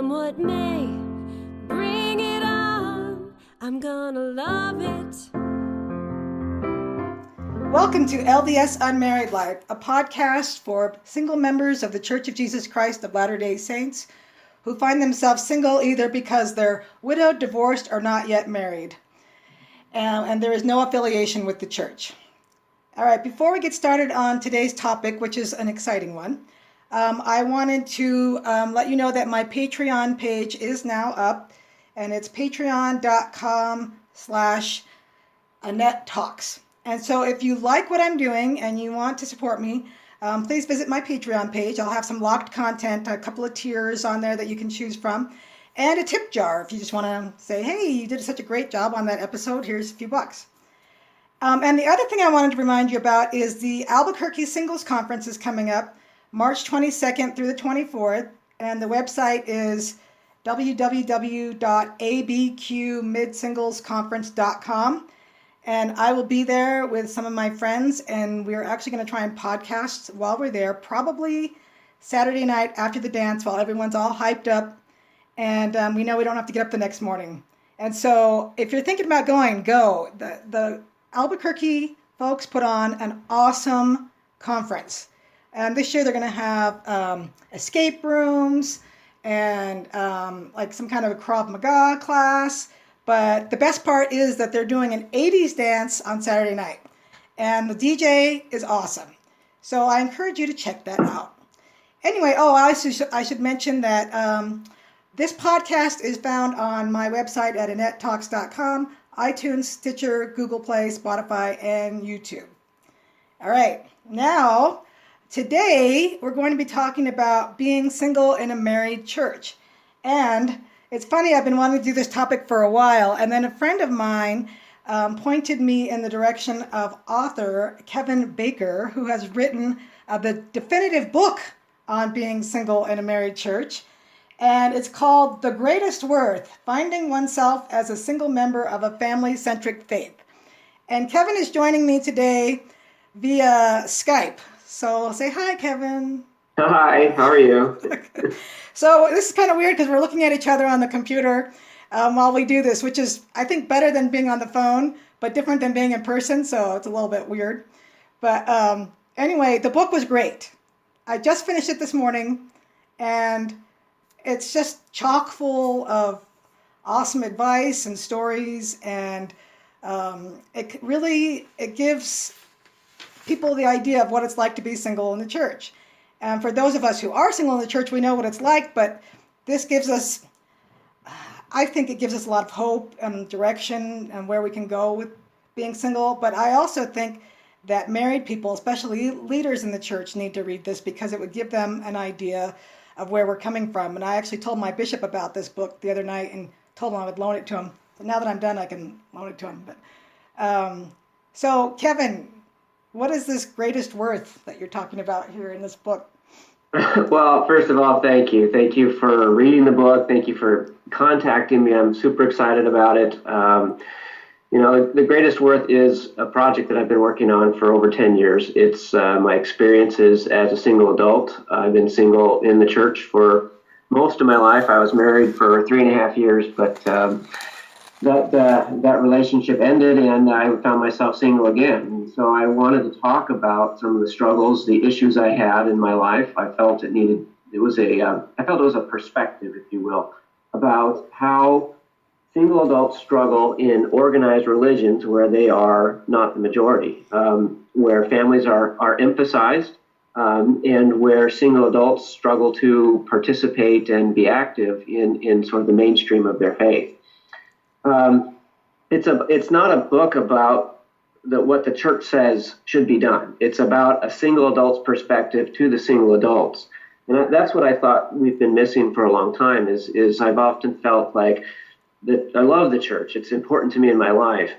Come what may, bring it on. I'm gonna love it. Welcome to LDS Unmarried Life, a podcast for single members of the Church of Jesus Christ of Latter-day Saints who find themselves single either because they're widowed, divorced, or not yet married. And there is no affiliation with the church. All right, before we get started on today's topic, which is an exciting one, I wanted to let you know that my Patreon page is now up, and it's patreon.com/AnnetteTalks. And so if you like what I'm doing and you want to support me, please visit my Patreon page. I'll have some locked content, a couple of tiers on there that you can choose from, and a tip jar if you just want to say, hey, you did such a great job on that episode, here's a few bucks. And the other thing I wanted to remind you about is the Albuquerque Singles Conference is coming up March 22nd through the 24th, and the website is www.abqmidsinglesconference.com. And I will be there with some of my friends, and we're actually going to try and podcast while we're there, probably Saturday night after the dance while everyone's all hyped up, and we know we don't have to get up the next morning. And so if you're thinking about going, go. The Albuquerque folks put on an awesome conference. And this year they're going to have escape rooms and like some kind of a Krav Maga class. But the best part is that they're doing an 80s dance on Saturday night. And the DJ is awesome. So I encourage you to check that out. Anyway, I should mention that this podcast is found on my website at AnnetteTalks.com, iTunes, Stitcher, Google Play, Spotify, and YouTube. All right, now, today we're going to be talking about being single in a married church. And it's funny, I've been wanting to do this topic for a while, and then a friend of mine pointed me in the direction of author Kevin Baker, who has written the definitive book on being single in a married church, and it's called The Greatest Worth, Finding Oneself as a Single Member of a Family-Centric Faith. And Kevin is joining me today via Skype. So say hi, Kevin. Hi, how are you? So this is kind of weird because we're looking at each other on the computer while we do this, which is, I think, better than being on the phone, but different than being in person, so it's a little bit weird. But anyway, the book was great. I just finished it this morning, and it's just chock full of awesome advice and stories, and it gives people the idea of what it's like to be single in the church. And for those of us who are single in the church, we know what it's like, but this gives us, I think it gives us a lot of hope and direction and where we can go with being single. But I also think that married people, especially leaders in the church, need to read this because it would give them an idea of where we're coming from. And I actually told my bishop about this book the other night and told him I would loan it to him. So now that I'm done, I can loan it to him. But so, Kevin, what is this greatest worth that you're talking about here in this book? Well, first of all, thank you. Thank you for reading the book. Thank you for contacting me. I'm super excited about it. The Greatest Worth is a project that I've been working on for over 10 years. It's my experiences as a single adult. I've been single in the church for most of my life. I was married for 3.5 years, but that relationship ended, and I found myself single again. And so I wanted to talk about some of the struggles, the issues I had in my life. I felt it was a perspective, if you will, about how single adults struggle in organized religions where they are not the majority, where families are emphasized, and where single adults struggle to participate and be active in sort of the mainstream of their faith. It's not a book about what the church says should be done. It's about a single adult's perspective to the single adults. And that's what I thought we've been missing for a long time is I've often felt like that I love the church. It's important to me in my life.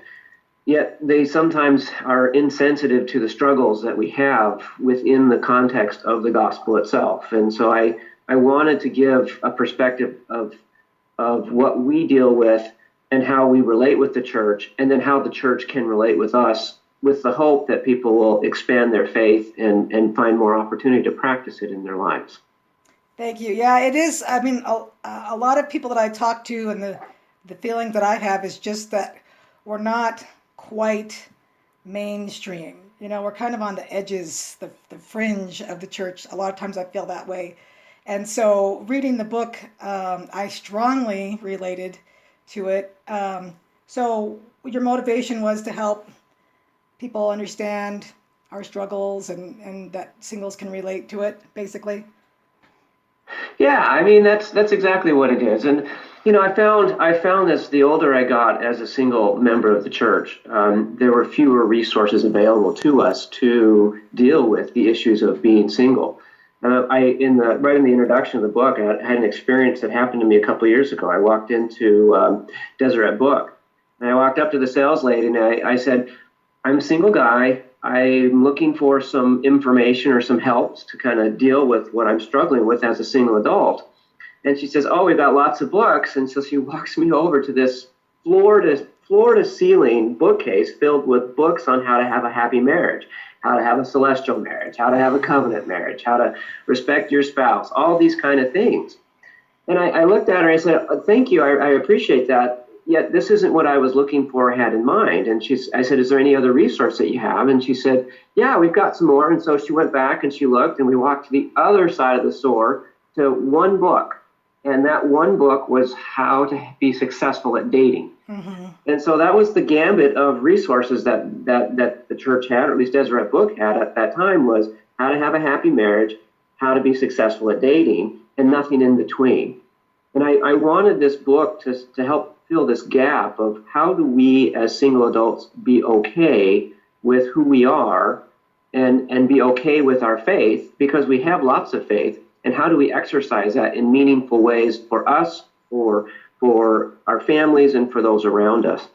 Yet they sometimes are insensitive to the struggles that we have within the context of the gospel itself. And so I wanted to give a perspective of what we deal with and how we relate with the church, and then how the church can relate with us, with the hope that people will expand their faith and find more opportunity to practice it in their lives. Thank you. Yeah, it is. I mean, a lot of people that I talk to, and the feeling that I have is just that we're not quite mainstream. You know, we're kind of on the edges, the fringe of the church. A lot of times I feel that way. And so reading the book, I strongly related to it. So your motivation was to help people understand our struggles, and that singles can relate to it, basically. Yeah, I mean that's exactly what it is. And I found this the older I got as a single member of the church, there were fewer resources available to us to deal with the issues of being single. Right in the introduction of the book, I had an experience that happened to me a couple of years ago. I walked into Deseret Book, and I walked up to the sales lady, and I said, "I'm a single guy. I'm looking for some information or some help to kind of deal with what I'm struggling with as a single adult." And she says, "Oh, we've got lots of books." And so she walks me over to this floor to ceiling bookcase filled with books on how to have a happy marriage, how to have a celestial marriage, how to have a covenant marriage, how to respect your spouse, all these kind of things. And I looked at her and I said, "Thank you, I appreciate that. Yet this isn't what I was looking for or had in mind." And I said, "Is there any other resource that you have?" And she said, "Yeah, we've got some more." And so she went back and she looked, and we walked to the other side of the store to one book. And that one book was How to Be Successful at Dating. Mm-hmm. And so that was the gambit of resources that the church had, or at least Deseret Book had at that time, was how to have a happy marriage, how to be successful at dating, and nothing in between. And I wanted this book to help fill this gap of how do we as single adults be okay with who we are, and be okay with our faith, because we have lots of faith, and how do we exercise that in meaningful ways for us, for our families, and for those around us.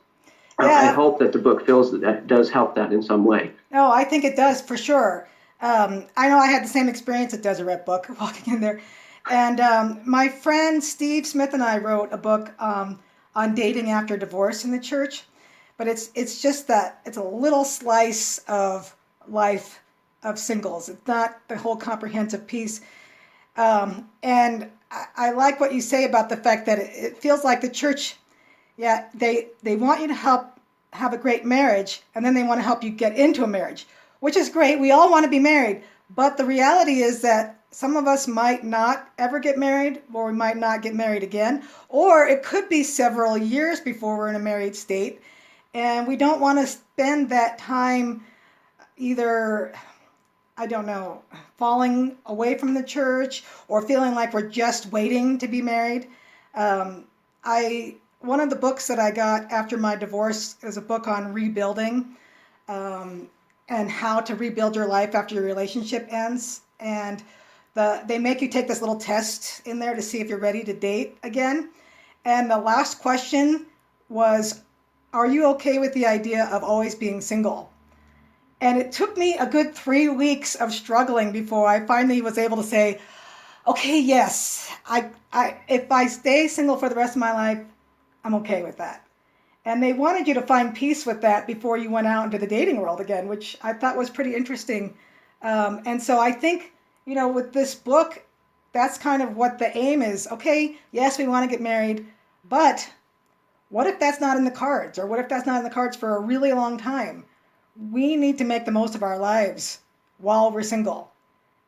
Yeah. I hope that the book feels that does help that in some way. No, I think it does for sure. I know I had the same experience at Deseret Book, walking in there. And my friend Steve Smith and I wrote a book on dating after divorce in the church. But it's just that it's a little slice of life of singles. It's not the whole comprehensive piece. And I like what you say about the fact that it feels like the church, yeah, they want you to help have a great marriage, and then they want to help you get into a marriage, which is great. We all want to be married, but the reality is that some of us might not ever get married, or we might not get married again, or it could be several years before we're in a married state, and we don't want to spend that time either, I don't know, falling away from the church or feeling like we're just waiting to be married. One of the books that I got after my divorce is a book on rebuilding, and how to rebuild your life after your relationship ends. And they make you take this little test in there to see if you're ready to date again. And the last question was, are you okay with the idea of always being single? And it took me a good 3 weeks of struggling before I finally was able to say, okay, yes, if I stay single for the rest of my life, I'm okay with that. And they wanted you to find peace with that before you went out into the dating world again, which I thought was pretty interesting. And so I think, with this book, that's kind of what the aim is. Okay, yes, we want to get married, but what if that's not in the cards? Or what if that's not in the cards for a really long time? We need to make the most of our lives while we're single.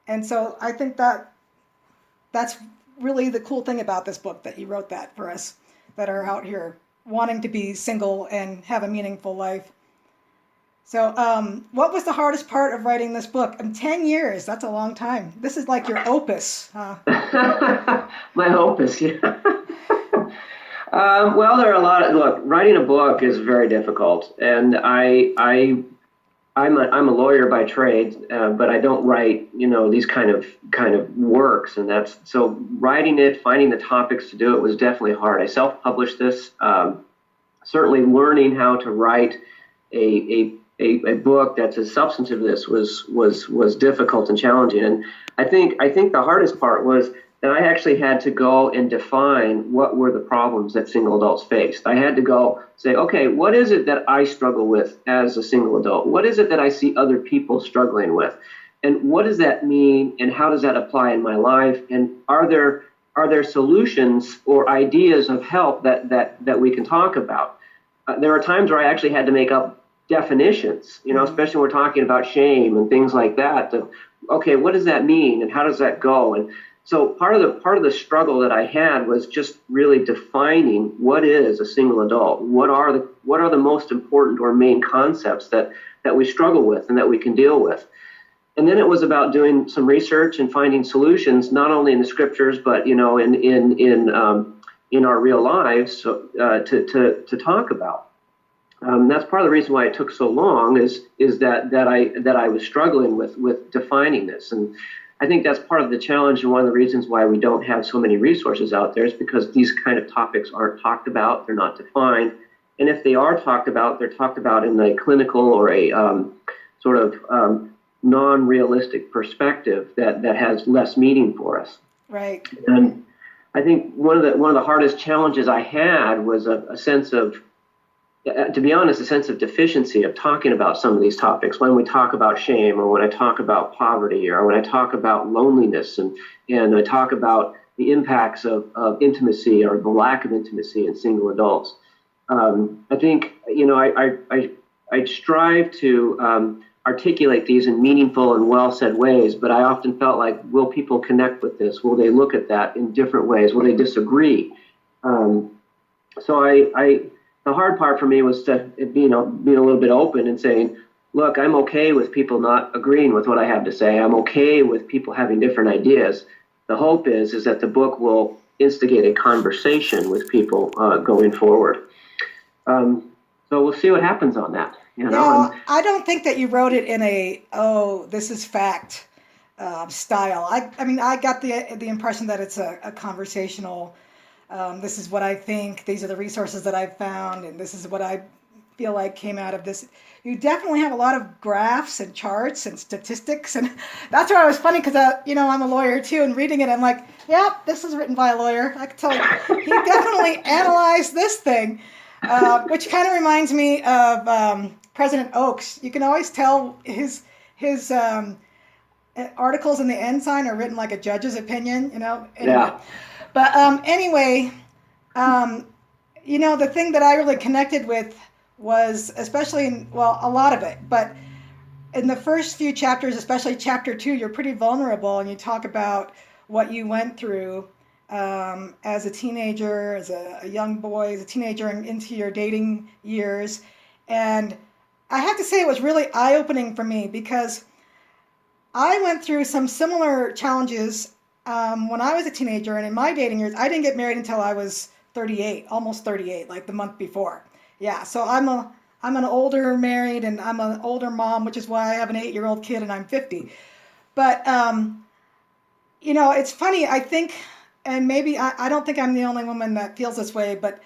And so I think that's really the cool thing about this book, that you wrote that for us that are out here wanting to be single and have a meaningful life. So what was the hardest part of writing this book? 10 years, that's a long time. This is like your opus. My opus, yeah. Well, there are look, writing a book is very difficult. And I'm a lawyer by trade, but I don't write, these kind of works, and that's so writing it, finding the topics to do it was definitely hard. I self-published this. Certainly, learning how to write a book that's as substantive as this was difficult and challenging. And I think the hardest part was that I actually had to go and define what were the problems that single adults faced. I had to go say, okay, what is it that I struggle with as a single adult? What is it that I see other people struggling with? and what does that mean, and how does that apply in my life, and are there solutions or ideas of help that we can talk about? There are times where I actually had to make up definitions, especially when we're talking about shame and things like that. Okay, what does that mean, and how does that go? And so part of the struggle that I had was just really defining what is a single adult. What are the most important or main concepts that we struggle with and that we can deal with. And then it was about doing some research and finding solutions, not only in the scriptures, but in our real lives to talk about. That's part of the reason why it took so long is that I was struggling with defining this. And I think that's part of the challenge, and one of the reasons why we don't have so many resources out there is because these kind of topics aren't talked about, they're not defined. And if they are talked about, they're talked about in a clinical or a sort of non-realistic perspective that has less meaning for us. Right. And I think one of the hardest challenges I had was a sense of, to be honest, a sense of deficiency of talking about some of these topics. When we talk about shame, or when I talk about poverty, or when I talk about loneliness, and I talk about the impacts of intimacy or the lack of intimacy in single adults. I think, I strive to articulate these in meaningful and well-said ways, but I often felt like, will people connect with this? Will they look at that in different ways? Will they disagree? So the hard part for me was to being a little bit open and saying, look, I'm okay with people not agreeing with what I have to say. I'm okay with people having different ideas. The hope is that the book will instigate a conversation with people going forward. So we'll see what happens on that. I don't think that you wrote it in a, this is fact style. I mean, I got the impression that it's a conversational, this is what I think, these are the resources that I've found, and this is what I feel like came out of this. You definitely have a lot of graphs and charts and statistics, and that's why it was funny, because I'm a lawyer too, and reading it, I'm like, yep, this is written by a lawyer. I can tell you, he definitely analyzed this thing, which kind of reminds me of President Oaks. You can always tell his articles in the Ensign are written like a judge's opinion, Anyway. Yeah. But anyway, the thing that I really connected with was, especially a lot of it, but in the first few chapters, especially chapter 2, you're pretty vulnerable, and you talk about what you went through as a teenager, as a young boy, as a teenager, and into your dating years. And I have to say it was really eye-opening for me, because I went through some similar challenges when I was a teenager, and in my dating years. I didn't get married until I was 38, almost 38, like the month before. Yeah, so I'm an older married, and I'm an older mom, which is why I have an 8-year-old kid, and I'm 50. But, it's funny, I think, and maybe I don't think I'm the only woman that feels this way, but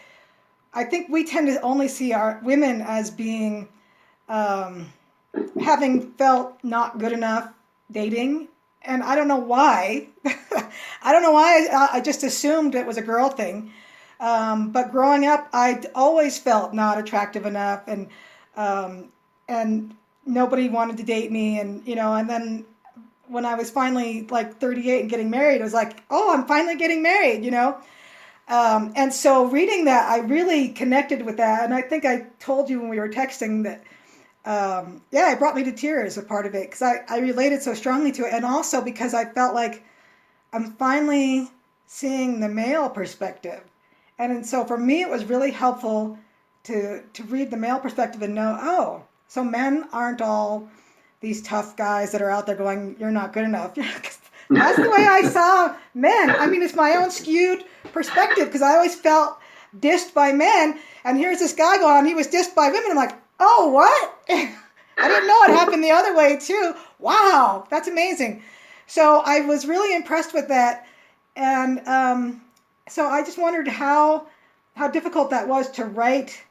I think we tend to only see our women as being, having felt not good enough dating. And I don't know why. I just assumed it was a girl thing. But growing up, I always felt not attractive enough, and nobody wanted to date me. And then when I was finally like 38 and getting married, it was like, oh, I'm finally getting married, And so reading that, I really connected with that. And I think I told you when we were texting that, it brought me to tears, a part of it, because I related so strongly to it. And also because I felt like I'm finally seeing the male perspective. And so for me, it was really helpful to read the male perspective and know, so men aren't all these tough guys that are out there going, you're not good enough. That's the way I saw men. I mean, it's my own skewed perspective, because I always felt dissed by men. And here's this guy going on, he was dissed by women. I'm like, oh, what? I didn't know it happened the other way too. Wow, that's amazing. So I was really impressed with that. And so I just wondered how difficult that was to write,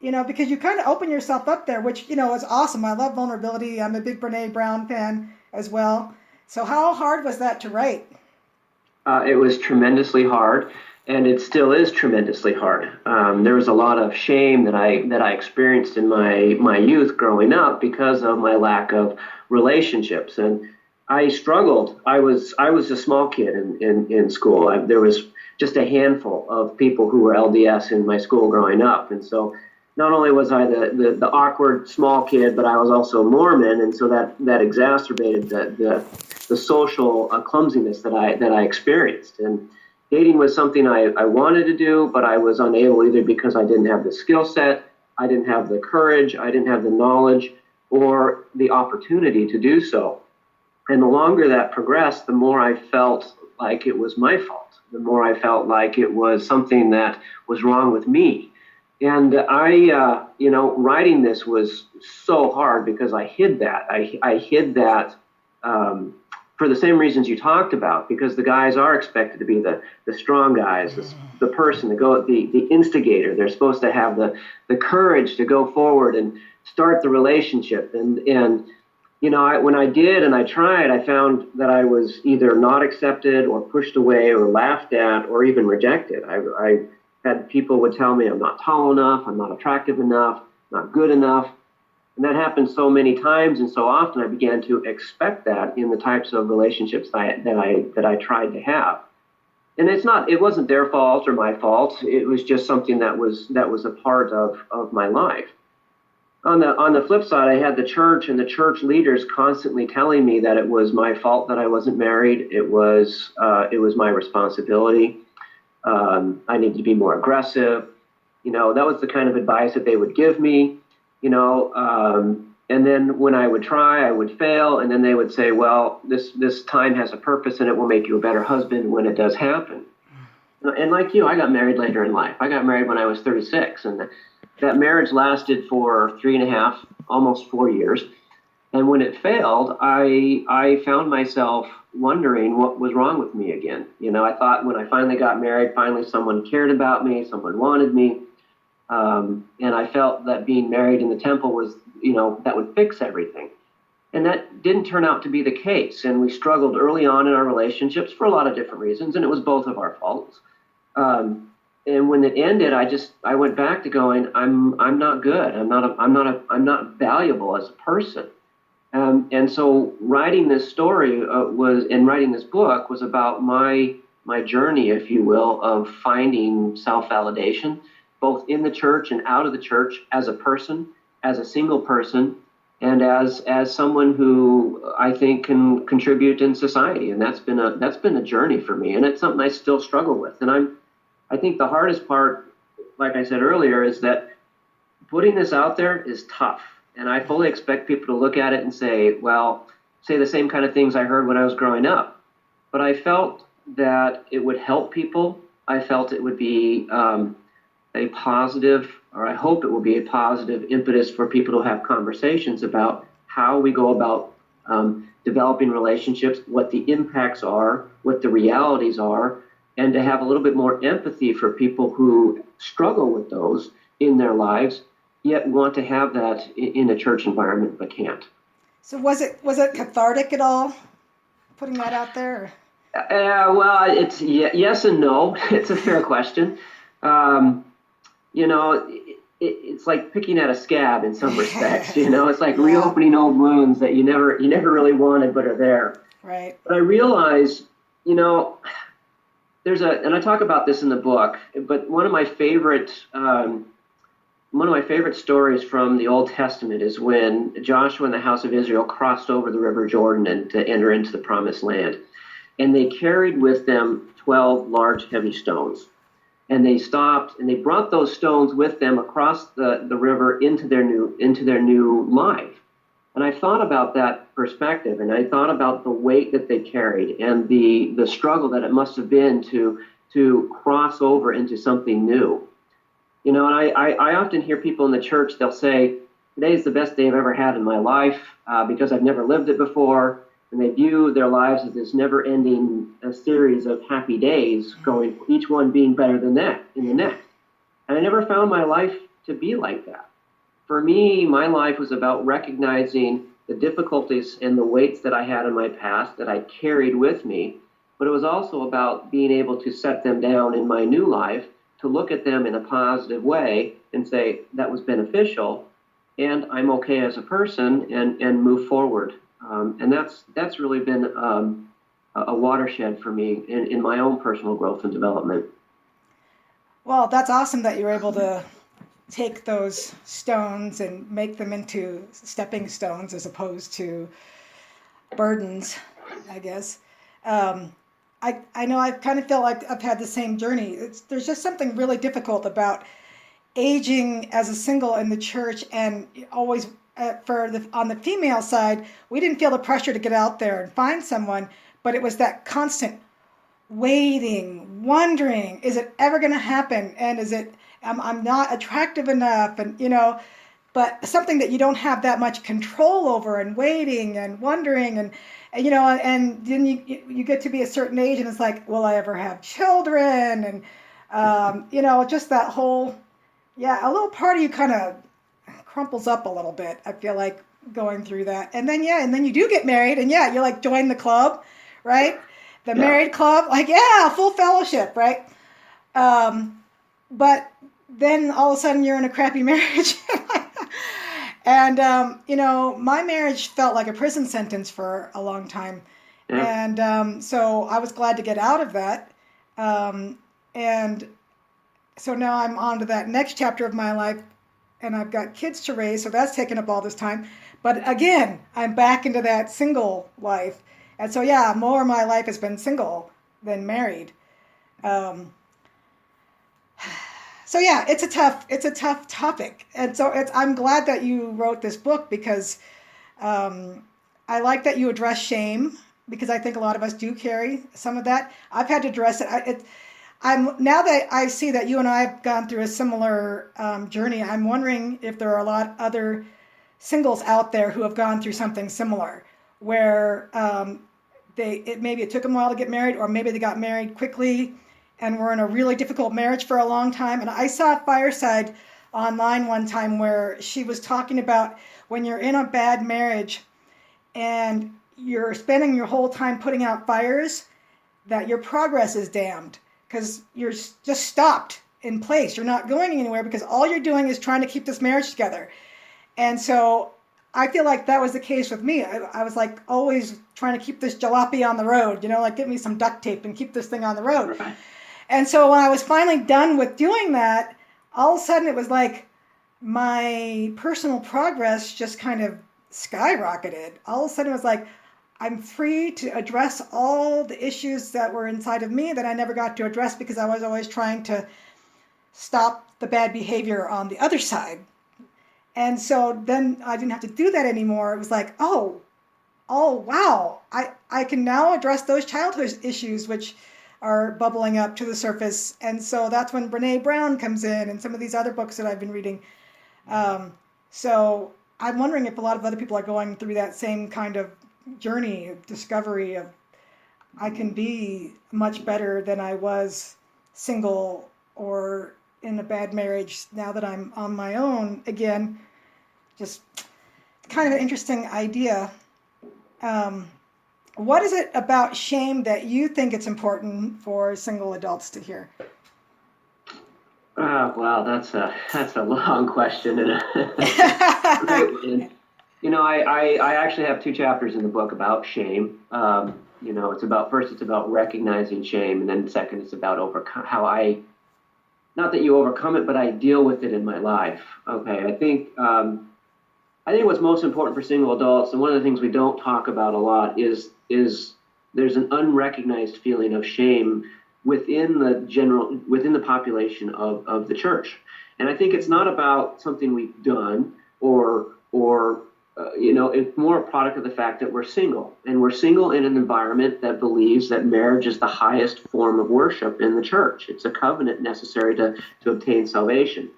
because you kind of open yourself up there, which, is awesome. I love vulnerability. I'm a big Brene Brown fan as well. So how hard was that to write? It was tremendously hard, and it still is tremendously hard. There was a lot of shame that I experienced in my youth growing up because of my lack of relationships. And I struggled. I was a small kid in school. There was just a handful of people who were LDS in my school growing up, and so not only was I the awkward small kid, but I was also Mormon, and so that exacerbated the social clumsiness that I experienced. And dating was something I wanted to do, but I was unable, either because I didn't have the skill set, I didn't have the courage, I didn't have the knowledge, or the opportunity to do so. And the longer that progressed, the more I felt like it was my fault. The more I felt like it was something that was wrong with me. And writing this was so hard because I hid that. I hid that for the same reasons you talked about, because the guys are expected to be the strong guys, the person, the instigator. They're supposed to have the courage to go forward and start the relationship. And when I did and I tried, I found that I was either not accepted or pushed away or laughed at or even rejected. I had people would tell me I'm not tall enough, I'm not attractive enough, not good enough. And that happened so many times and so often, I began to expect that in the types of relationships that I tried to have. And it wasn't their fault or my fault. It was just something that was a part of my life. On the flip side, I had the church and the church leaders constantly telling me that it was my fault that I wasn't married. It was my responsibility. I needed to be more aggressive. That was the kind of advice that they would give me. And then when I would try, I would fail, and then they would say, "Well, this time has a purpose, and it will make you a better husband when it does happen." And like you, I got married later in life. I got married when I was 36, and that marriage lasted for 3.5, almost 4 years. And when it failed, I found myself wondering what was wrong with me again. I thought when I finally got married, finally someone cared about me, someone wanted me. And I felt that being married in the temple was, that would fix everything. And that didn't turn out to be the case. And we struggled early on in our relationships for a lot of different reasons, and it was both of our faults. And when it ended, I went back to going, I'm not good. I'm not valuable as a person. And so writing this story writing this book was about my journey, if you will, of finding self-validation, both in the church and out of the church, as a person, as a single person, and as someone who I think can contribute in society. And that's been a journey for me, and it's something I still struggle with. And I think the hardest part, like I said earlier, is that putting this out there is tough. And I fully expect people to look at it and say the same kind of things I heard when I was growing up. But I felt that it would help people. I felt it would be a positive, or I hope it will be a positive impetus for people to have conversations about how we go about developing relationships, what the impacts are, what the realities are, and to have a little bit more empathy for people who struggle with those in their lives, yet want to have that in a church environment but can't. So was it cathartic at all, putting that out there? Well, it's yes and no. It's a fair question. It's like picking at a scab in some respects. It's like reopening old wounds that you never really wanted but are there. Right. But I realize, and I talk about this in the book, but one of my favorite stories from the Old Testament is when Joshua and the house of Israel crossed over the River Jordan and to enter into the Promised Land. And they carried with them 12 large, heavy stones. And they stopped and they brought those stones with them across the river into their new life. And I thought about that perspective, and I thought about the weight that they carried and the struggle that it must have been to cross over into something new. And I often hear people in the church, they'll say, today is the best day I've ever had in my life because I've never lived it before. And they view their lives as this never-ending series of happy days, going, each one being better than that in the next. And I never found my life to be like that. For me, my life was about recognizing the difficulties and the weights that I had in my past that I carried with me, but it was also about being able to set them down in my new life, to look at them in a positive way and say that was beneficial, and I'm okay as a person, and move forward. And that's really been a watershed for me in my own personal growth and development. Well, that's awesome that you're able to take those stones and make them into stepping stones as opposed to burdens, I guess. I know I kind of feel like I've had the same journey. There's just something really difficult about aging as a single in the church, and always on the female side, we didn't feel the pressure to get out there and find someone, but it was that constant waiting, wondering, is it ever going to happen? And is it, I'm not attractive enough, and but something that you don't have that much control over, and waiting and wondering, and and then you get to be a certain age, and it's like, will I ever have children? And just that whole, a little part of you kind of crumples up a little bit. I feel like going through that, and then you do get married, and you like join the club, right? The married club, like full fellowship, right? But then all of a sudden you're in a crappy marriage. And, my marriage felt like a prison sentence for a long time. Yeah. And so I was glad to get out of that. And so now I'm on to that next chapter of my life, and I've got kids to raise, so that's taken up all this time. But again, I'm back into that single life. And so, more of my life has been single than married. So it's a tough topic, and so I'm glad that you wrote this book, because I like that you address shame, because I think a lot of us do carry some of that. I've had to address it. I'm now that I see that you and I have gone through a similar journey. I'm wondering if there are a lot of other singles out there who have gone through something similar, where maybe it took them a while to get married, or maybe they got married quickly and were in a really difficult marriage for a long time. And I saw Fireside online one time where she was talking about when you're in a bad marriage and you're spending your whole time putting out fires, that your progress is damned, because you're just stopped in place. You're not going anywhere, because all you're doing is trying to keep this marriage together. And so I feel like that was the case with me. I was like always trying to keep this jalopy on the road, like get me some duct tape and keep this thing on the road. Right. And so when I was finally done with doing that, all of a sudden it was like my personal progress just kind of skyrocketed. All of a sudden it was like, I'm free to address all the issues that were inside of me that I never got to address, because I was always trying to stop the bad behavior on the other side. And so then I didn't have to do that anymore. It was like, oh wow, I can now address those childhood issues which are bubbling up to the surface. And so that's when Brene Brown comes in, and some of these other books that I've been reading. So I'm wondering if a lot of other people are going through that same kind of journey of discovery of, I can be much better than I was single or in a bad marriage now that I'm on my own again. Just kind of an interesting idea. What is it about shame that you think it's important for single adults to hear? Well, that's a long question. And I actually have 2 chapters in the book about shame. It's about recognizing shame, and then second, it's about not that you overcome it, but I deal with it in my life. Okay, I think what's most important for single adults, and one of the things we don't talk about a lot, is there's an unrecognized feeling of shame within the population of the church. And I think it's not about something we've done or it's more a product of the fact that we're single, and we're single in an environment that believes that marriage is the highest form of worship in the church. It's a covenant necessary to obtain salvation.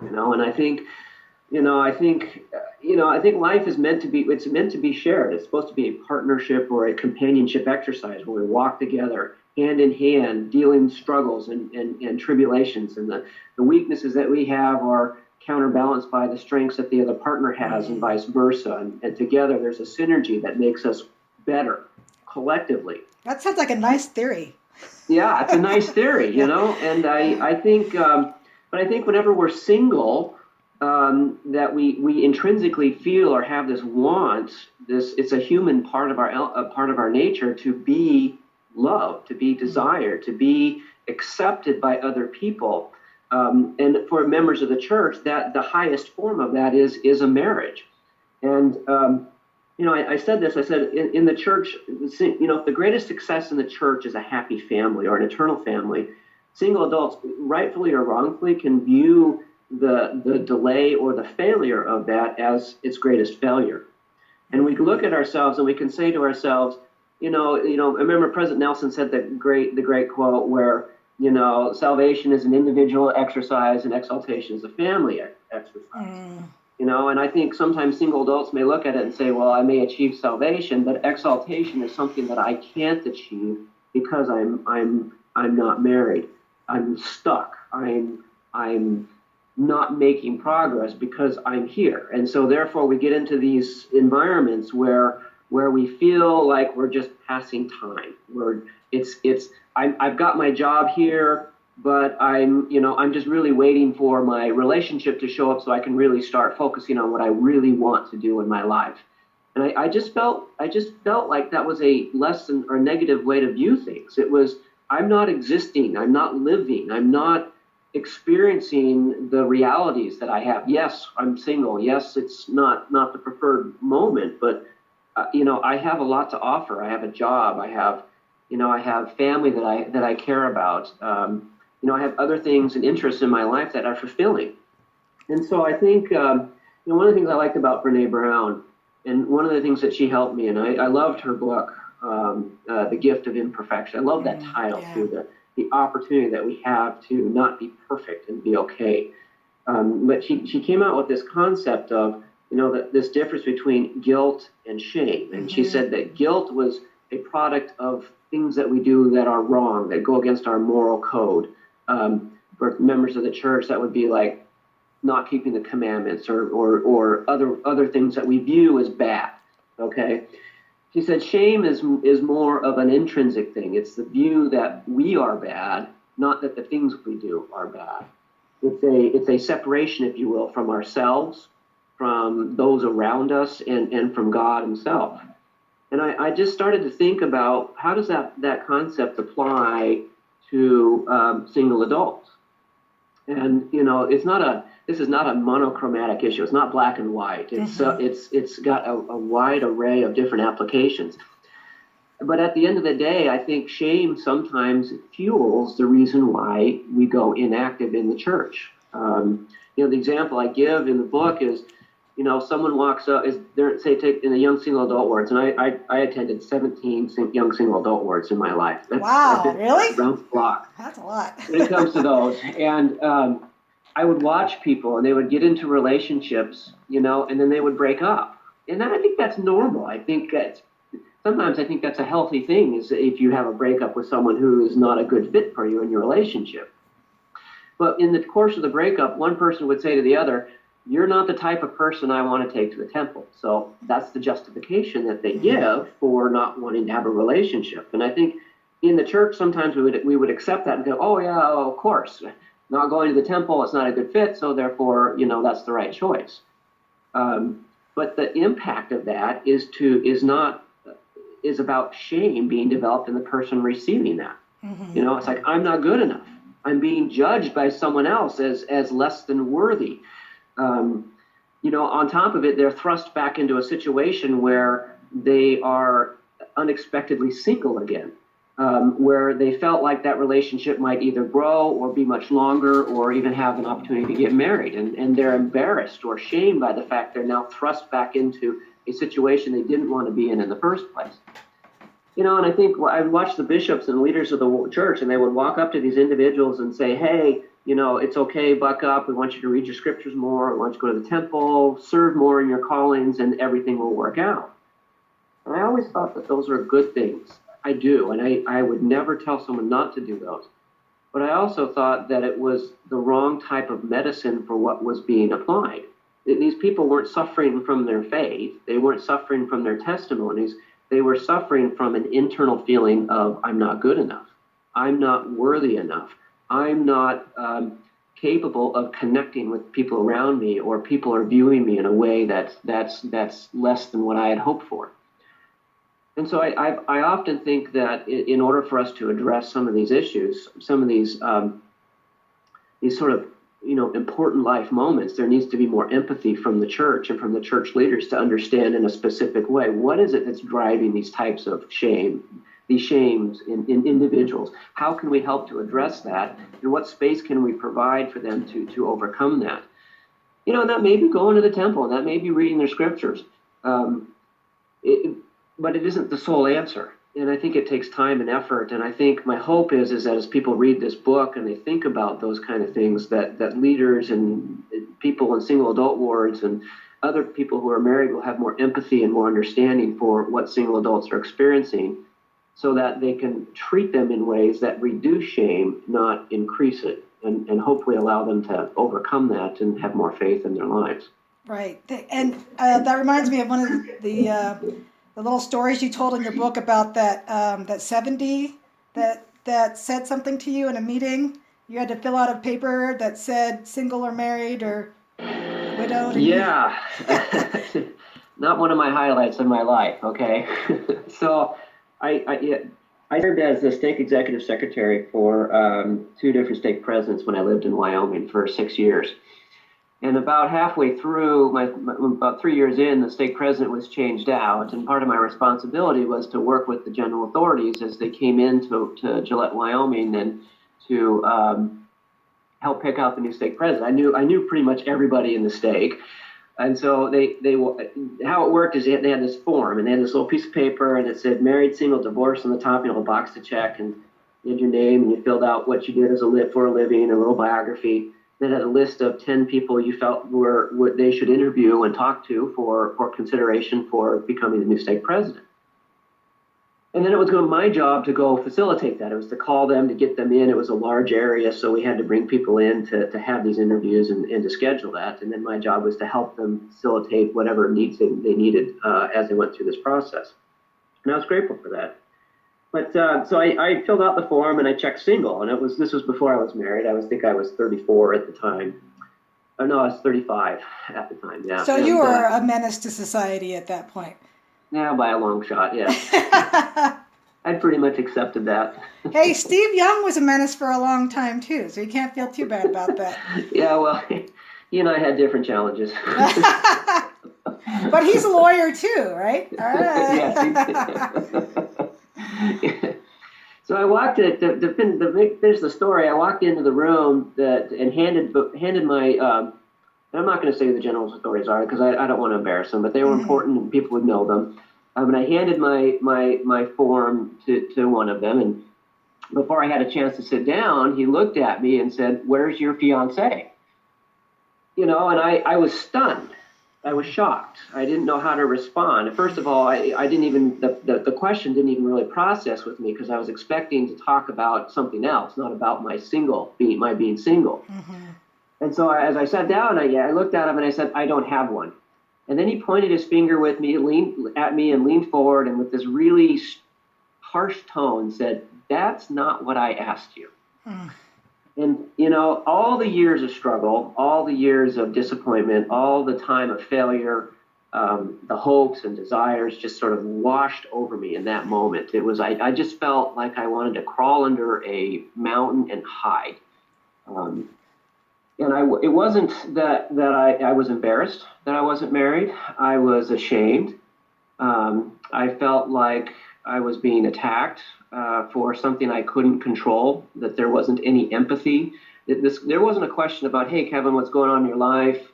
And I think life is meant to be shared. It's supposed to be a partnership or a companionship exercise where we walk together hand in hand, dealing struggles and tribulations, and the weaknesses that we have are counterbalanced by the strengths that the other partner has, and vice versa. And together there's a synergy that makes us better collectively. That sounds like a nice theory. Yeah, it's a nice theory, and I think, but I think whenever we're single, that we intrinsically feel or have this want. It's a human part of our nature to be loved, to be desired, to be accepted by other people. And for members of the church, that the highest form of that is a marriage. And I said this. I said in the church, if the greatest success in the church is a happy family or an eternal family, single adults, rightfully or wrongfully, can view the delay or the failure of that as its greatest failure. And we can look at ourselves and we can say to ourselves, I remember President Nelson said the great quote where, salvation is an individual exercise and exaltation is a family exercise. And I think sometimes single adults may look at it and say, well, I may achieve salvation, but exaltation is something that I can't achieve because I'm not married. I'm stuck. I'm not making progress because I'm here. And so therefore we get into these environments where we feel like we're just passing time. I've got my job here, but I'm just really waiting for my relationship to show up so I can really start focusing on what I really want to do in my life. And I just felt like that was a less than or negative way to view things. It was, I'm not existing, I'm not living, I'm not experiencing the realities that I have. Yes, I'm single. Yes, it's not the preferred moment, but I have a lot to offer. I have a job. I have family that I care about. I have other things and interests in my life that are fulfilling. And so I think one of the things I liked about Brene Brown, and one of the things that she helped me, and I loved her book, The Gift of Imperfection. I love that title too. The opportunity that we have to not be perfect and be okay. But she came out with this concept of, this difference between guilt and shame. And she said that guilt was a product of things that we do that are wrong, that go against our moral code. For members of the church, that would be like not keeping the commandments or other things that we view as bad. Okay. She said shame is more of an intrinsic thing. It's the view that we are bad, not that the things we do are bad. It's a separation, if you will, from ourselves, from those around us, and from God himself. And I just started to think about how does that concept apply to single adults. And this is not a monochromatic issue. It's not black and white. It's got a wide array of different applications. But at the end of the day, I think shame sometimes fuels the reason why we go inactive in the church. The example I give in the book is, someone walks up, take in the young single adult wards, and I attended 17 young single adult wards in my life. Wow, really? Around the block. That's a lot. When it comes to those. And I would watch people, and they would get into relationships, and then they would break up. And I think that's normal. Sometimes I think that's a healthy thing, is if you have a breakup with someone who is not a good fit for you in your relationship. But in the course of the breakup, one person would say to the other, you're not the type of person I want to take to the temple. So that's the justification that they give for not wanting to have a relationship. And I think in the church, sometimes we would accept that and go, oh yeah, of course, not going to the temple, it's not a good fit, so therefore, that's the right choice. But the impact of that is about shame being developed in the person receiving that. It's like, I'm not good enough. I'm being judged by someone else as less than worthy. On top of it, they're thrust back into a situation where they are unexpectedly single again, where they felt like that relationship might either grow or be much longer or even have an opportunity to get married. And they're embarrassed or shamed by the fact they're now thrust back into a situation they didn't want to be in the first place. And I think I would watch the bishops and leaders of the church, and they would walk up to these individuals and say, hey, it's okay, buck up. We want you to read your scriptures more. We want you to go to the temple, serve more in your callings, and everything will work out. And I always thought that those are good things. I do, and I would never tell someone not to do those. But I also thought that it was the wrong type of medicine for what was being applied. These people weren't suffering from their faith. They weren't suffering from their testimonies. They were suffering from an internal feeling of, I'm not good enough. I'm not worthy enough. I'm not capable of connecting with people around me, or people are viewing me in a way that's less than what I had hoped for. And so I often think that in order for us to address some of these issues, some of these sort of important life moments, there needs to be more empathy from the church and from the church leaders to understand in a specific way, what is it that's driving these types of these shames in individuals? How can we help to address that? And what space can we provide for them to overcome that? That may be going to the temple, and that may be reading their scriptures. But it isn't the sole answer. And I think it takes time and effort. And I think my hope is that as people read this book and they think about those kind of things, that leaders and people in single adult wards and other people who are married will have more empathy and more understanding for what single adults are experiencing, so that they can treat them in ways that reduce shame, not increase it, and hopefully allow them to overcome that and have more faith in their lives. Right. And that reminds me of one of the little stories you told in your book about that 70 that said something to you in a meeting. You had to fill out a paper that said single or married or widowed. Yeah. Not one of my highlights in my life, okay? So I served as the stake executive secretary for 2 different stake presidents when I lived in Wyoming for 6 years. And about halfway through, about 3 years in, the stake president was changed out. And part of my responsibility was to work with the general authorities as they came into Gillette, Wyoming, and to help pick out the new stake president. I knew pretty much everybody in the stake. And so how it worked is they had this form, and they had this little piece of paper, and it said married, single, divorced on the top, a box to check, and you had your name, and you filled out what you did for a living, a little biography. Then had a list of 10 people you felt were what they should interview and talk to for consideration for becoming the new stake president. And then it was my job to go facilitate that. It was to call them, to get them in. It was a large area, so we had to bring people in to have these interviews and to schedule that. And then my job was to help them facilitate whatever needs they needed as they went through this process. And I was grateful for that. But so I filled out the form and I checked single, and this was before I was married. I think I was 34 at the time. Oh no, I was 35 at the time. Yeah. So you were a menace to society at that point. Yeah, by a long shot. Yeah. I pretty much accepted that. Hey, Steve Young was a menace for a long time too, so you can't feel too bad about that. Yeah, well, he and I had different challenges. But he's a lawyer too, right? Yes. So I walked to finish the story. I walked into the room and handed my. And I'm not going to say who the general authorities are because I don't want to embarrass them, but they were important and people would know them. And I handed my form to one of them, and before I had a chance to sit down, he looked at me and said, "Where's your fiance?" And I was stunned. I was shocked. I didn't know how to respond. First of all, I didn't even, the question didn't even really process with me because I was expecting to talk about something else, not about my being single. Mm-hmm. And so as I sat down, I looked at him and I said, "I don't have one." And then he pointed his finger leaned at me and leaned forward, and with this really harsh tone said, "That's not what I asked you." Mm. And, all the years of struggle, all the years of disappointment, all the time of failure, the hopes and desires just sort of washed over me in that moment. It was, I just felt like I wanted to crawl under a mountain and hide. It wasn't that I was embarrassed that I wasn't married. I was ashamed. I felt like I was being attacked for something I couldn't control, that there wasn't any empathy. There wasn't a question about, "Hey, Kevin, what's going on in your life?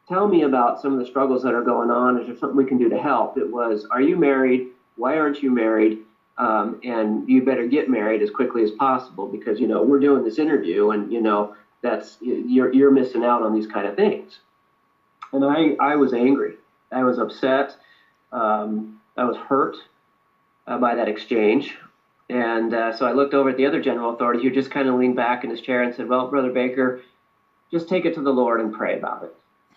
Tell me about some of the struggles that are going on. Is there something we can do to help?" It was, "Are you married? Why aren't you married? And you better get married as quickly as possible because, we're doing this interview and, that's you're missing out on these kind of things." And I was angry. I was upset. I was hurt by that exchange. And so I looked over at the other general authority who just kind of leaned back in his chair and said, "Well, Brother Baker, just take it to the Lord and pray about it."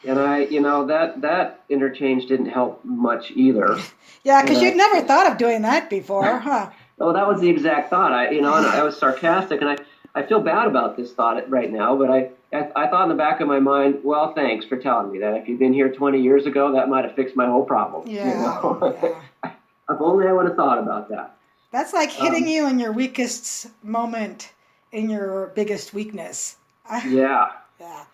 And that interchange didn't help much either. Yeah, because you'd never thought of doing that before, huh? Well, that was the exact thought. And I was sarcastic, and I feel bad about this thought right now, but I thought in the back of my mind, well, thanks for telling me that. If you'd been here 20 years ago, that might have fixed my whole problem. Yeah. If only I would have thought about that. That's like hitting you in your weakest moment, in your biggest weakness. Yeah. Yeah.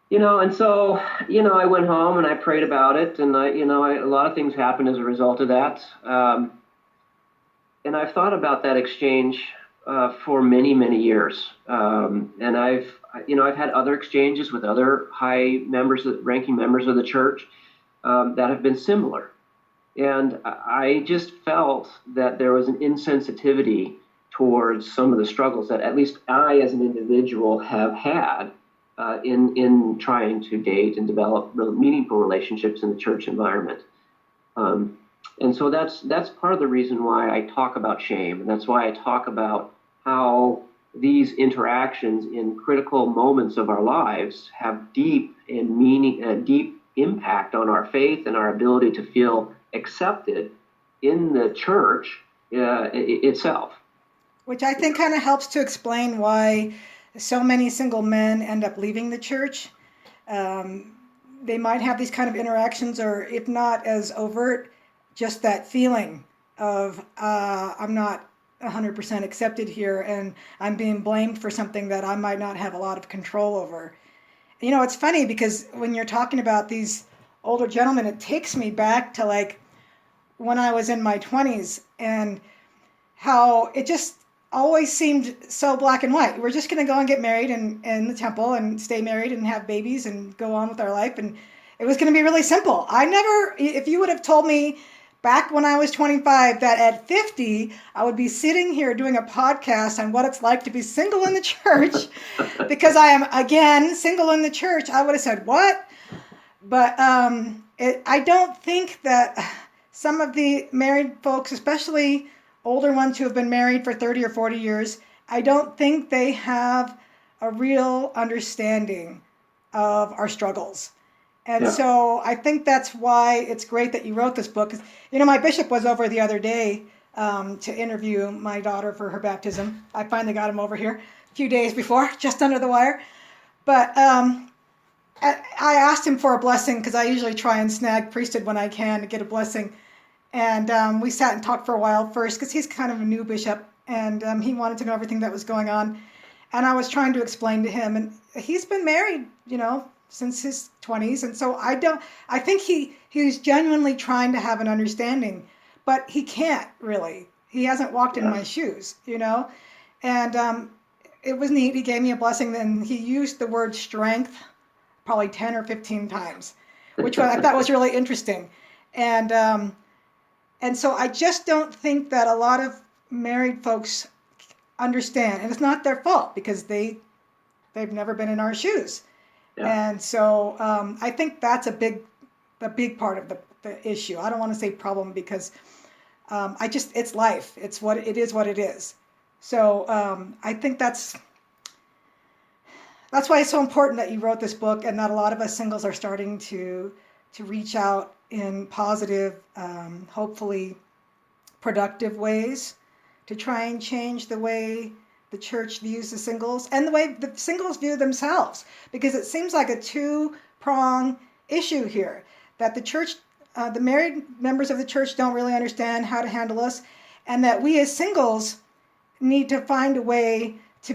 And so, I went home and I prayed about it, and a lot of things happened as a result of that. And I've thought about that exchange for many, many years. And I've had other exchanges with other ranking members of the church that have been similar. And I just felt that there was an insensitivity towards some of the struggles that at least I, as an individual, have had in trying to date and develop meaningful relationships in the church environment. And so that's part of the reason why I talk about shame, and that's why I talk about how these interactions in critical moments of our lives have deep impact on our faith and our ability to feel accepted in the church itself. Which I think kind of helps to explain why so many single men end up leaving the church. They might have these kind of interactions, or if not as overt, just that feeling of I'm not 100% accepted here, and I'm being blamed for something that I might not have a lot of control over. It's funny because when you're talking about these older gentlemen, it takes me back to like when I was in my 20s, and how it just always seemed so black and white. We're just going to go and get married in the temple and stay married and have babies and go on with our life. And it was going to be really simple. If you would have told me back when I was 25 that at 50, I would be sitting here doing a podcast on what it's like to be single in the church, because I am, again, single in the church, I would have said, what? But I don't think that some of the married folks, especially older ones who have been married for 30 or 40 years, I don't think they have a real understanding of our struggles. And so I think that's why it's great that you wrote this book. My bishop was over the other day to interview my daughter for her baptism. I finally got him over here a few days before, just under the wire. But I asked him for a blessing, because I usually try and snag priesthood when I can to get a blessing. And we sat and talked for a while first, because he's kind of a new bishop, and he wanted to know everything that was going on. And I was trying to explain to him, and he's been married, since his 20s. And so I think he's genuinely trying to have an understanding, but he can't really. He hasn't walked in my shoes, And it was neat. He gave me a blessing, then he used the word strength probably 10 or 15 times, which I thought was really interesting. And so I just don't think that a lot of married folks understand, and it's not their fault, because they've never been in our shoes. Yeah. And so I think that's a big part of the issue. I don't want to say problem, because it's life. It's what it is. So I think that's why it's so important that you wrote this book, and that a lot of us singles are starting to reach out in positive, hopefully productive ways to try and change the way the church views the singles and the way the singles view themselves, because it seems like a two-prong issue here, that the church, the married members of the church don't really understand how to handle us, and that we as singles need to find a way to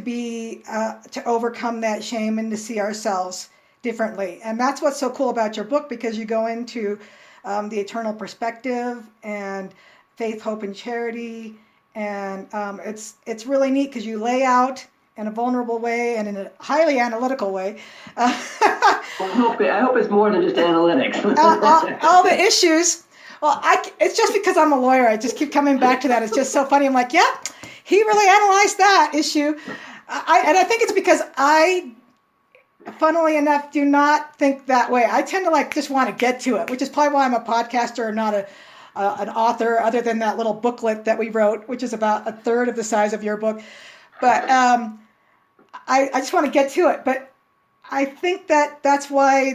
to overcome that shame and to see ourselves differently. And that's what's so cool about your book, because you go into the eternal perspective and faith, hope, and charity. And it's really neat, because you lay out in a vulnerable way and in a highly analytical way. I hope it's more than just analytics. all the issues. Well, it's just because I'm a lawyer. I just keep coming back to that. It's just so funny. I'm like, yeah, he really analyzed that issue. I think it's because I, funnily enough, do not think that way. I tend to just want to get to it, which is probably why I'm a podcaster and not an author, other than that little booklet that we wrote, which is about a third of the size of your book. But I just want to get to it. But I think that's why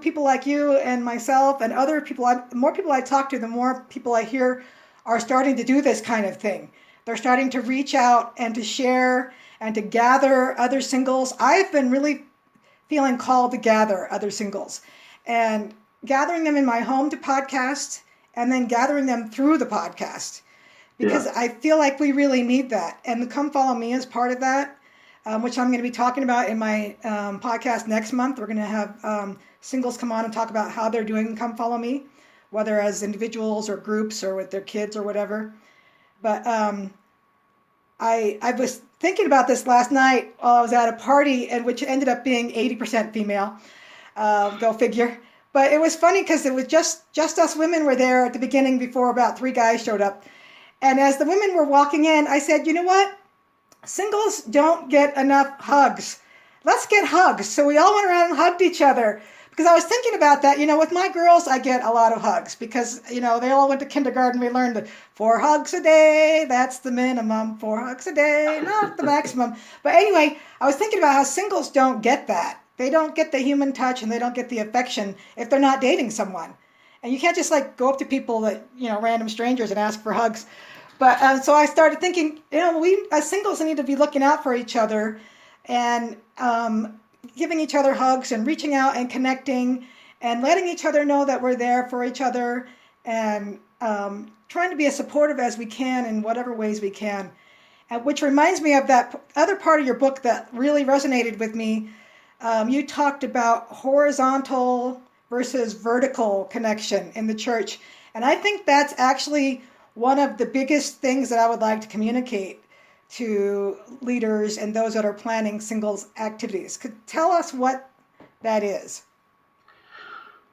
people like you and myself and other people, the more people I talk to, the more people I hear are starting to do this kind of thing. They're starting to reach out and to share and to gather other singles. I've been really feeling called to gather other singles and gathering them in my home to podcast and then gathering them through the podcast because I feel like we really need that. And the Come Follow Me is part of that, which I'm going to be talking about in my podcast next month. We're going to have singles come on and talk about how they're doing Come Follow Me, whether as individuals or groups or with their kids or whatever. But I was thinking about this last night while I was at a party, and which ended up being 80% female. Go figure. But it was funny because it was just us women were there at the beginning before about 3 guys showed up. And as the women were walking in, I said, you know what? Singles don't get enough hugs. Let's get hugs. So we all went around and hugged each other. Because I was thinking about that, with my girls, I get a lot of hugs because, they all went to kindergarten. We learned that 4 hugs a day, that's the minimum. 4 hugs a day, not the maximum. But anyway, I was thinking about how singles don't get that. They don't get the human touch and they don't get the affection if they're not dating someone. And you can't just go up to people that, random strangers and ask for hugs. But so I started thinking, we as singles need to be looking out for each other and giving each other hugs and reaching out and connecting and letting each other know that we're there for each other and trying to be as supportive as we can in whatever ways we can. Which reminds me of that other part of your book that really resonated with me. You talked about horizontal versus vertical connection in the church. And I think that's actually one of the biggest things that I would like to communicate to leaders and those that are planning singles activities. Could tell us what that is?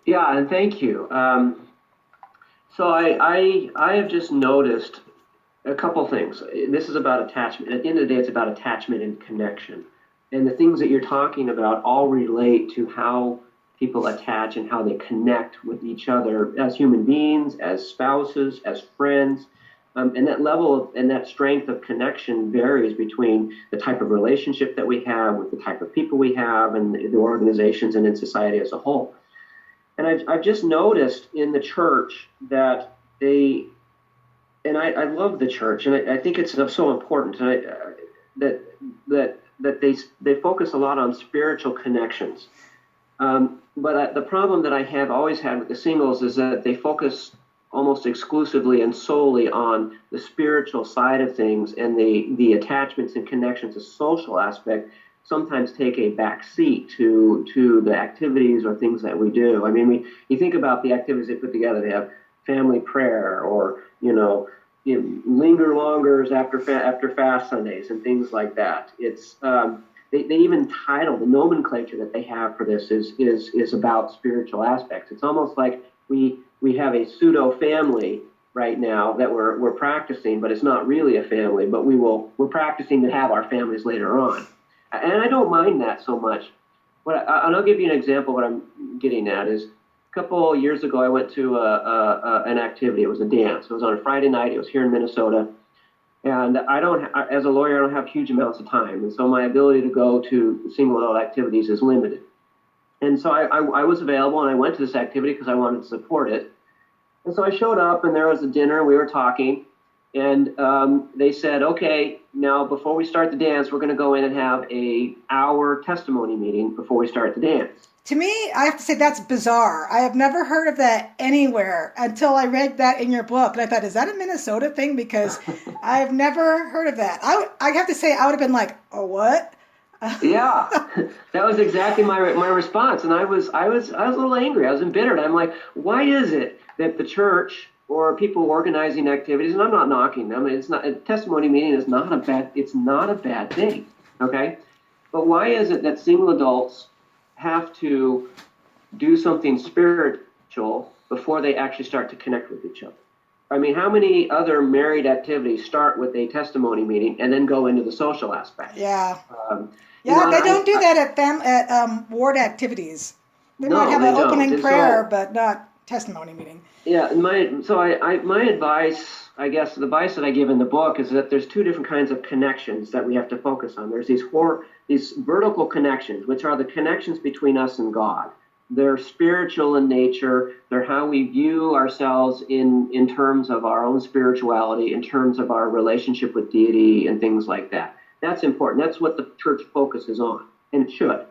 Yeah, and thank you. So I have just noticed a couple things. This is about attachment. At the end of the day, it's about attachment and connection. And the things that you're talking about all relate to how people attach and how they connect with each other as human beings, as spouses, as friends. And that level and that strength of connection varies between the type of relationship that we have with the type of people we have and the organizations and in society as a whole. And I've just noticed in the church that I love the church, and I think it's so important that they focus a lot on spiritual connections. But the problem that I have always had with the singles is that they focus almost exclusively and solely on the spiritual side of things, and the attachments and connections, the social aspect, sometimes take a back seat to the activities or things that we do. I mean, you think about the activities they put together. They have family prayer or, linger longers after fast Sundays and things like that. It's they even title the nomenclature that they have for this is about spiritual aspects. It's almost like we have a pseudo family right now that we're practicing, but it's not really a family. But we're practicing to have our families later on, and I don't mind that so much. And I'll give you an example. What I'm getting at is a couple years ago I went to an activity. It was a dance. It was on a Friday night. It was here in Minnesota. And as a lawyer, I don't have huge amounts of time. And so my ability to go to single adult activities is limited. And so I was available and I went to this activity because I wanted to support it. And so I showed up and there was a dinner, we were talking, and they said, okay, now before we start the dance, we're going to go in and have an hour testimony meeting before we start the dance. To me, I have to say that's bizarre. I have never heard of that anywhere until I read that in your book. And I thought, is that a Minnesota thing? Because I've never heard of that. I have to say, I would have been like, oh, what? Yeah, that was exactly my response. And I was a little angry. I was embittered. I'm like, why is it that the church or people organizing activities, and I'm not knocking them, it's not, a testimony meeting is not a bad thing, okay? But why is it that single adults have to do something spiritual before they actually start to connect with each other? I mean, how many other married activities start with a testimony meeting and then go into the social aspect? Yeah. They don't do that at ward activities. They might have an opening prayer, but not testimony meeting. Yeah, my advice, I guess, the advice that I give in the book is that there's 2 different kinds of connections that we have to focus on. There's these vertical connections, which are the connections between us and God. They're spiritual in nature. They're how we view ourselves in terms of our own spirituality, in terms of our relationship with deity and things like that. That's important. That's what the church focuses on, and it should.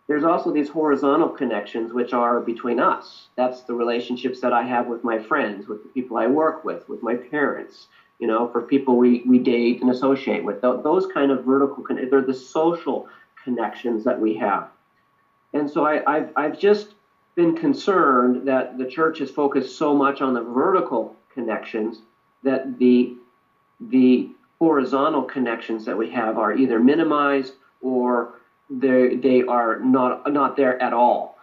There's also these horizontal connections, which are between us. That's the relationships that I have with my friends, with the people I work with my parents, for people we date and associate with. Those kind of vertical, they're the social connections that we have. And so I've just been concerned that the church has focused so much on the vertical connections that the horizontal connections that we have are either minimized or they are not there at all.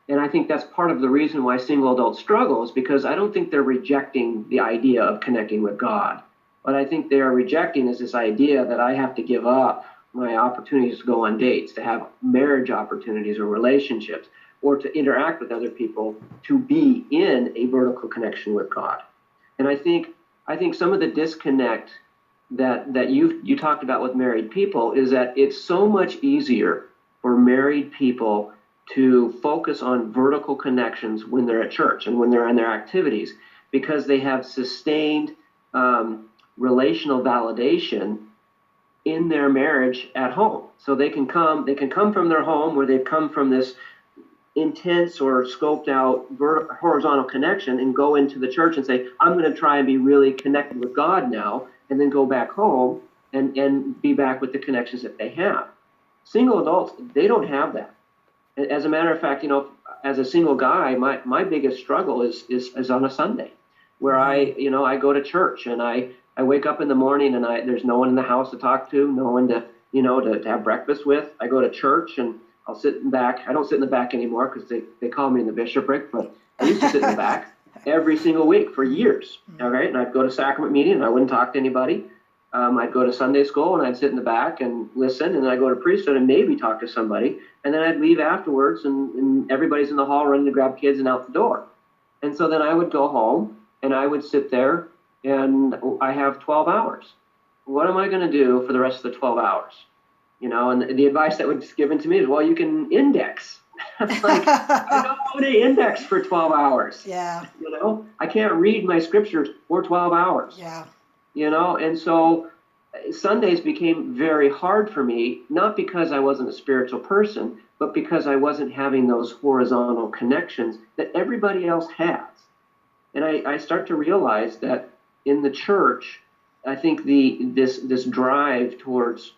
And I think that's part of the reason why single adults struggle, is because I don't think they're rejecting the idea of connecting with God. What I think they are rejecting is this idea that I have to give up my opportunities to go on dates, to have marriage opportunities or relationships, or to interact with other people, to be in a vertical connection with God. And I think some of the disconnect that you talked about with married people is that it's so much easier for married people to focus on vertical connections when they're at church and when they're in their activities, because they have sustained relational validation in their marriage at home. So they can come from their home where they've come from this intense or scoped out horizontal connection and go into the church and say, I'm going to try and be really connected with God now, and then go back home and be back with the connections that they have. Single adults, they don't have that. As a matter of fact, as a single guy, my biggest struggle is on a Sunday, where I go to church and I wake up in the morning and there's no one in the house to talk to, no one to have breakfast with. I go to church and I'll sit in the back. I don't sit in the back anymore because they call me in the bishopric, but I used to sit in the back every single week for years. All right, and I'd go to sacrament meeting and I wouldn't talk to anybody. I'd go to Sunday school and I'd sit in the back and listen, and then I'd go to priesthood and maybe talk to somebody, and then I'd leave afterwards and everybody's in the hall running to grab kids and out the door. And so then I would go home and I would sit there and I have 12 hours. What am I going to do for the rest of the 12 hours? And the advice that was given to me is, well, you can index. I'm like, I don't know how to index for 12 hours. Yeah. I can't read my scriptures for 12 hours. Yeah. And so Sundays became very hard for me, not because I wasn't a spiritual person, but because I wasn't having those horizontal connections that everybody else has. And I start to realize that in the church, I think this drive towards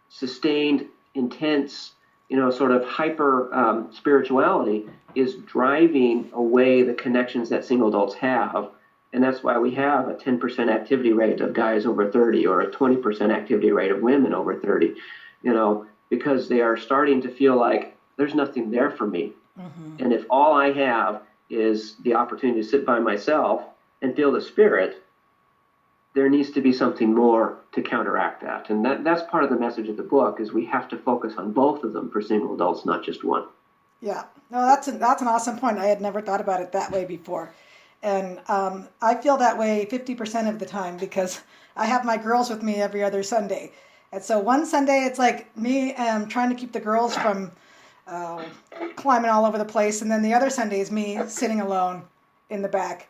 sustained, intense, sort of hyper spirituality is driving away the connections that single adults have. And that's why we have a 10% activity rate of guys over 30 or a 20% activity rate of women over 30, because they are starting to feel like there's nothing there for me. Mm-hmm. And if all I have is the opportunity to sit by myself and feel the Spirit, there needs to be something more to counteract that. And that's part of the message of the book, is we have to focus on both of them for single adults, not just one. Yeah, no, that's an awesome point. I had never thought about it that way before. And I feel that way 50% of the time because I have my girls with me every other Sunday. And so one Sunday it's like me trying to keep the girls from climbing all over the place. And then the other Sunday is me sitting alone in the back.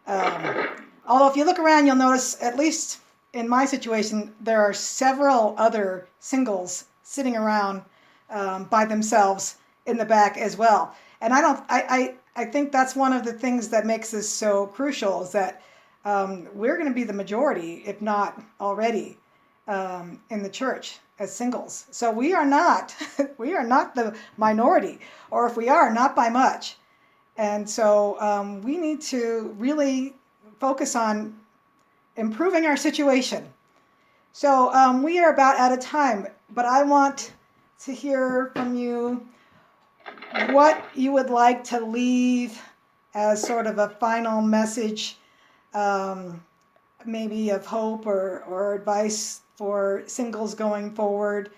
Although if you look around, you'll notice, at least in my situation, there are several other singles sitting around by themselves in the back as well. And I think that's one of the things that makes this so crucial, is that we're going to be the majority, if not already, in the church as singles. So we are not the minority, or if we are, not by much. And so we need to really focus on improving our situation. So we are about out of time, but I want to hear from you what you would like to leave as sort of a final message, maybe of hope or advice for singles going forward,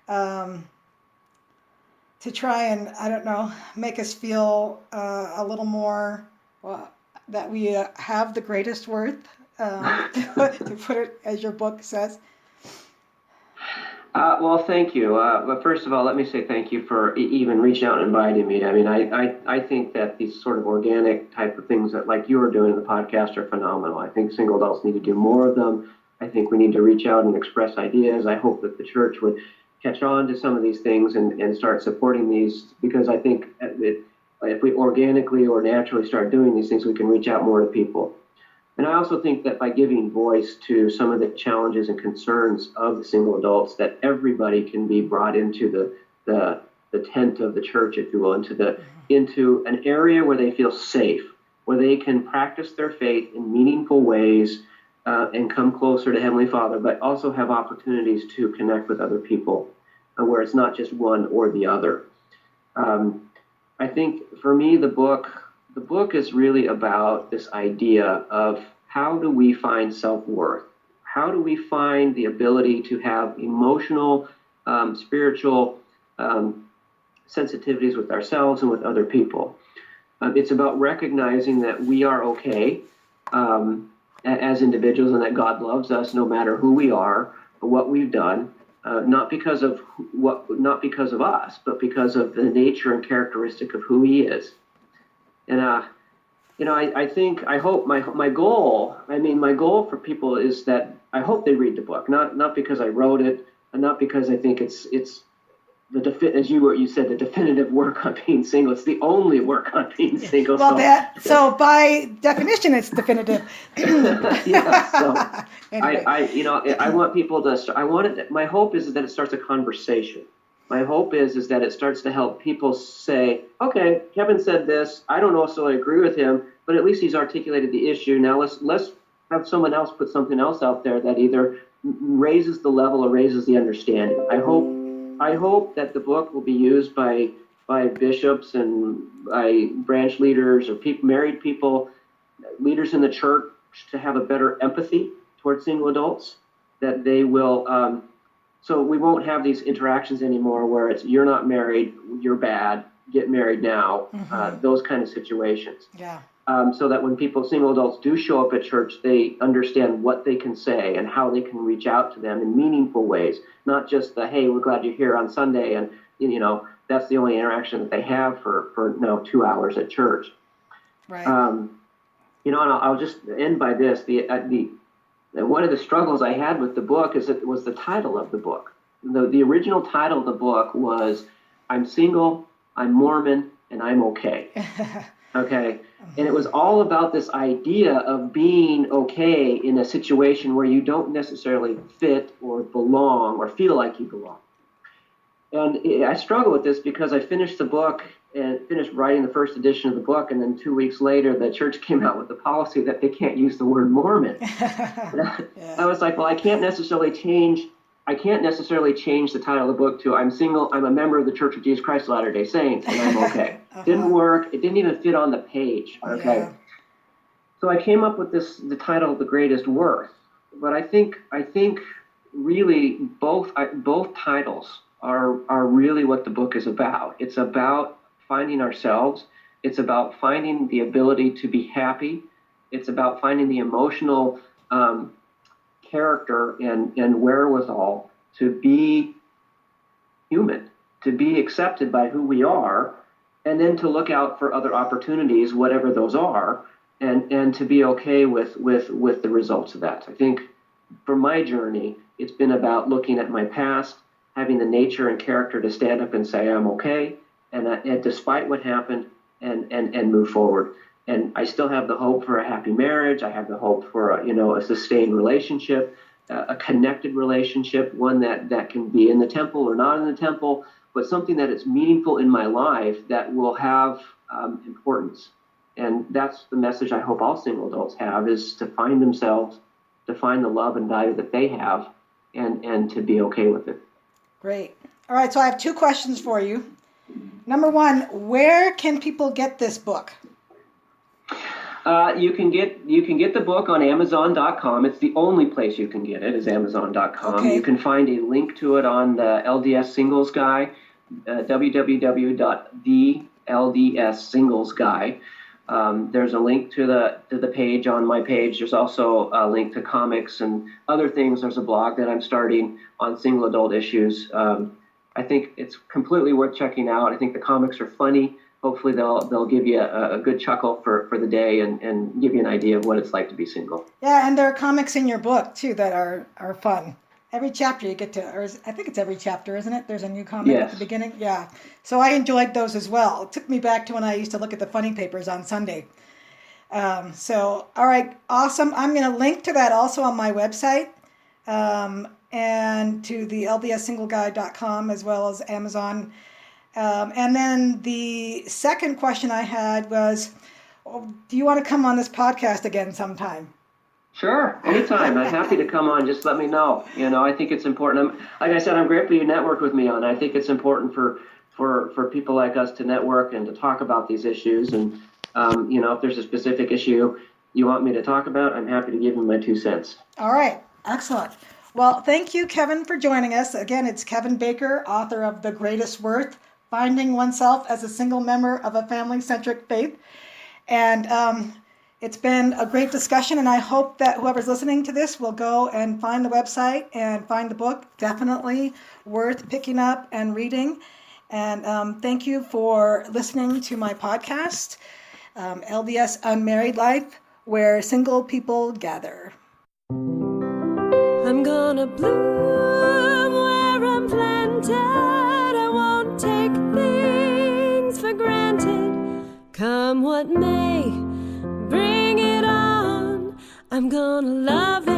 to try and, I don't know, make us feel a little more that we have the greatest worth, to put it as your book says. Well, thank you. But first of all, let me say thank you for even reaching out and inviting me. I mean, I think that these sort of organic type of things that like you are doing in the podcast are phenomenal. I think single adults need to do more of them. I think we need to reach out and express ideas. I hope that the church would catch on to some of these things and start supporting these, because I think if we organically or naturally start doing these things, we can reach out more to people. And I also think that by giving voice to some of the challenges and concerns of the single adults, that everybody can be brought into the tent of the church, if you will, into an area where they feel safe, where they can practice their faith in meaningful ways and come closer to Heavenly Father, but also have opportunities to connect with other people, where it's not just one or the other. I think for me, the book is really about this idea of how do we find self-worth? How do we find the ability to have emotional, spiritual sensitivities with ourselves and with other people? It's about recognizing that we are okay as individuals, and that God loves us no matter who we are or what we've done, not because of us, but because of the nature and characteristic of who He is. And I hope my goal for people is that I hope they read the book, not because I wrote it, and not because I think it's as you said, the definitive work on being single. It's the only work on being single. Well, so by definition, it's definitive. Yeah. So Anyway. I want people to. My hope is that it starts a conversation. My hope is that it starts to help people say, okay, Kevin said this. I don't necessarily agree with him, but at least he's articulated the issue. Now let's have someone else put something else out there that either raises the level or raises the understanding. I hope that the book will be used by bishops and by branch leaders or married people, leaders in the church, to have a better empathy towards single adults, that they will, so we won't have these interactions anymore where it's you're not married, you're bad, get married now, those kind of situations. Yeah. So that when single adults do show up at church, they understand what they can say and how they can reach out to them in meaningful ways, not just the, hey, we're glad you're here on Sunday, and that's the only interaction that they have for 2 hours at church. Right. And I'll just end by this. One of the struggles I had with the book was the title of the book. The original title of the book was I'm Single, I'm Mormon, and I'm Okay. Okay. And it was all about this idea of being okay in a situation where you don't necessarily fit or belong or feel like you belong. And I struggle with this because I finished the book and finished writing the first edition of the book, and then 2 weeks later, the church came out with the policy that they can't use the word Mormon. I was like, well, I can't necessarily change the title of the book to I'm single, I'm a member of the Church of Jesus Christ of Latter-day Saints, and I'm okay. Didn't work. It didn't even fit on the page. Okay. Yeah. So I came up with the title, The Greatest Worth. But I think really both titles are really what the book is about. It's about finding ourselves. It's about finding the ability to be happy. It's about finding the emotional character and wherewithal to be human, to be accepted by who we are, and then to look out for other opportunities, whatever those are, and to be okay with the results of that. I think for my journey, it's been about looking at my past, having the nature and character to stand up and say I'm okay, and despite what happened, and move forward. And I still have the hope for a happy marriage. I have the hope for a sustained relationship, a connected relationship, one that can be in the temple or not in the temple, but something that is meaningful in my life that will have importance. And that's the message I hope all single adults have, is to find themselves, to find the love and value that they have, and to be okay with it. Great. All right, so I have 2 questions for you. Number 1, where can people get this book? You can get the book on Amazon.com. It's the only place you can get it, is Amazon.com. Okay. You can find a link to it on the LDS Singles Guy, www.theldssinglesguy. There's a link to the page on my page. There's also a link to comics and other things. There's a blog that I'm starting on single adult issues. I think it's completely worth checking out. I think the comics are funny. hopefully they'll give you a good chuckle for the day and give you an idea of what it's like to be single. Yeah, and there are comics in your book too that are fun. Every chapter you get to, or I think it's every chapter, isn't it? There's a new comic at the beginning. Yeah. So I enjoyed those as well. It took me back to when I used to look at the funny papers on Sunday. So, all right, awesome. I'm going to link to that also on my website and to the LDSSingleGuide.com as well as Amazon. And then the second question I had was, do you want to come on this podcast again sometime? Sure, anytime. I'm happy to come on. Just let me know. I think it's important. Like I said, I'm grateful you network with me on. I think it's important for people like us to network and to talk about these issues. And if there's a specific issue you want me to talk about, I'm happy to give you my 2 cents. All right, excellent. Well, thank you, Kevin, for joining us. Again, it's Kevin Baker, author of The Greatest Worth: Finding Oneself as a Single Member of a Family-Centric Faith. And it's been a great discussion, and I hope that whoever's listening to this will go and find the website and find the book. Definitely worth picking up and reading. And thank you for listening to my podcast, LDS Unmarried Life, where single people gather. I'm gonna bloom where I'm planted. I won't take things for granted. Come what may, bring it on. I'm gonna love it.